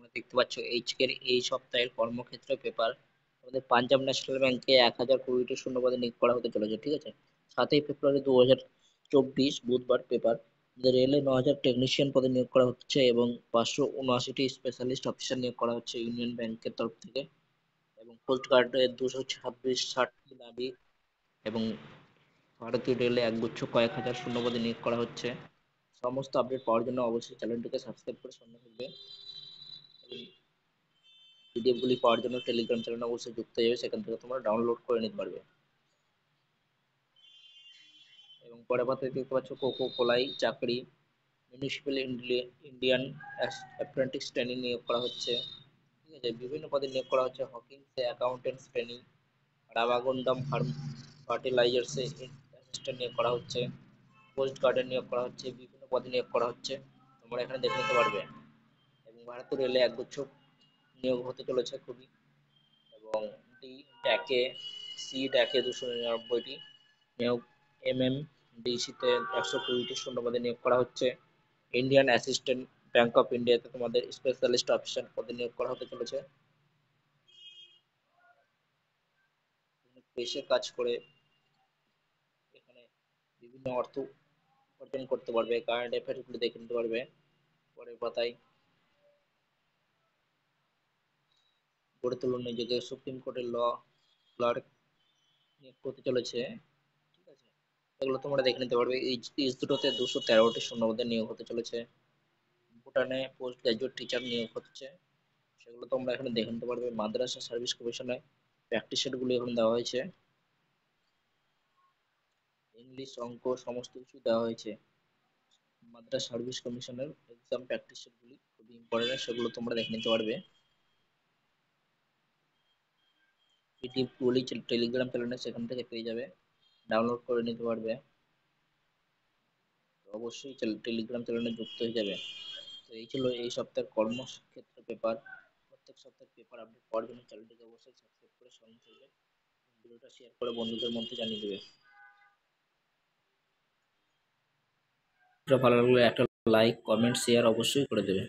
তোমরা দেখতে পাচ্ছ এইচকের এই সপ্তাহের কর্মক্ষেত্র পেপার আমাদের পাঞ্জাব ন্যাশনাল ব্যাংকে 1020টি শূন্যপদে নিয়োগ করা হতে চলেছে, ঠিক আছে। 7ই ফেব্রুয়ারি 2024 বুধবার পেপার। রেলে 9000 টেকনিশিয়ান পদে নিয়োগ করা হচ্ছে এবং 579টি স্পেশালিস্ট অফিসার নিয়োগ করা হচ্ছে ইউনিয়ন ব্যাংকের তরফ থেকে। এবং কোস্ট গার্ডের 260টি দাবি এবং ভারতীয় রেলে একগুচ্ছ কয়েক হাজার শূন্যপদে নিয়োগ করা হচ্ছে। সমস্ত আপডেট পাওয়ার জন্য অবশ্যই চ্যানেলটিকে সাবস্ক্রাইব করে সঙ্গে থাকবে এবং পিডিএফ গুলি পাওয়ার জন্য টেলিগ্রাম চ্যানেল অবশ্যই যুক্ত হয়ে যাবে, সেখান থেকে তোমরা ডাউনলোড করে নিতে পারবে। এবং পরে পাতায় দেখতে পাচ্ছ কোকো কোলাই চাকরি, মিউনিসিপ্যাল ইন্ডিয়ান অ্যাপ্রেন্টিস ট্রেনিং নিয়োগ করা হচ্ছে, ঠিক আছে। বিভিন্ন পদে নিয়োগ করা হচ্ছে হকিংসে অ্যাকাউন্টেন্টস ট্রেনিং, রামাগুন্ডাম ফার্টিলাইজার্সে অ্যাসিস্ট্যান্ট নিয়োগ করা হচ্ছে, কোস্ট গার্ডে নিয়োগ করা হচ্ছে, বিভিন্ন পদে নিয়োগ করা হচ্ছে, তোমরা এখানে দেখে নিতে পারবে। এবং ভারতীয় রেলে একগুচ্ছ নিয়োগ হতে চলেছে খুবই। এবং ডি ড্যাকে সি ড্যাকে 299টি নিয়োগ, ডিসিতে 120টি শূন্যপদে নিয়োগ করা হচ্ছে। ইন্ডিয়ান অ্যাসিস্ট্যান্ট ব্যাংক অফ ইন্ডিয়াতে তোমাদের স্পেশালিস্ট অফিসার পদে নিয়োগ করা হতে চলেছে। দেশে কাজ করে এখানে বিভিন্ন অর্থ উপার্জন করতে পারবে, কারেন্ট অ্যাফেয়ার্স গুলো দেখে নিতে পারবে। পরের পাতায় গড়ে তুলুন নিজেকে, সুপ্রিম কোর্টের ক্লার্ক নিয়োগ করতে চলেছে, ঠিক আছে। এগুলো তোমরা দেখে নিতে পারবে। এই দুটোতে 213টি শূন্যপদে নিয়োগ হতে চলেছে। ভুটানে পোস্ট গ্রাজুয়েট টিচার নিয়োগ হচ্ছে, সেগুলো তোমরা এখানে দেখে নিতে পারবে। মাদ্রাসা সার্ভিস কমিশনে প্র্যাকটিস সেট গুলো এখানে দেওয়া হয়েছে, ইংলিশ অঙ্ক সমস্ত কিছু দেওয়া হয়েছে। মাদ্রাসা সার্ভিস কমিশনের এক্সাম প্র্যাকটিস সেট গুলি খুবই ইম্পর্টেন্ট, সেগুলো তোমরা দেখে নিতে পারবে। পিডিএফ গুলি টেলিগ্রাম চ্যানেলে সেখান থেকে পেয়ে যাবে, ডাউনলোড করে নিতে পারবে। তো অবশ্যই টেলিগ্রাম চ্যানেলে যুক্ত হয়ে যাবে। তো এই ছিল এই সপ্তাহের কর্মক্ষেত্র পেপার। প্রত্যেক সপ্তাহের পেপার আপডেট পাওয়ার জন্য চ্যানেলটিকে অবশ্যই সাবস্ক্রাইব করে সঙ্গে থাকবে। ভিডিওটা শেয়ার করে বন্ধুদের মধ্যে জানিয়ে দেবে। ভালো লাগলে একটা লাইক কমেন্ট শেয়ার অবশ্যই করে দেবে।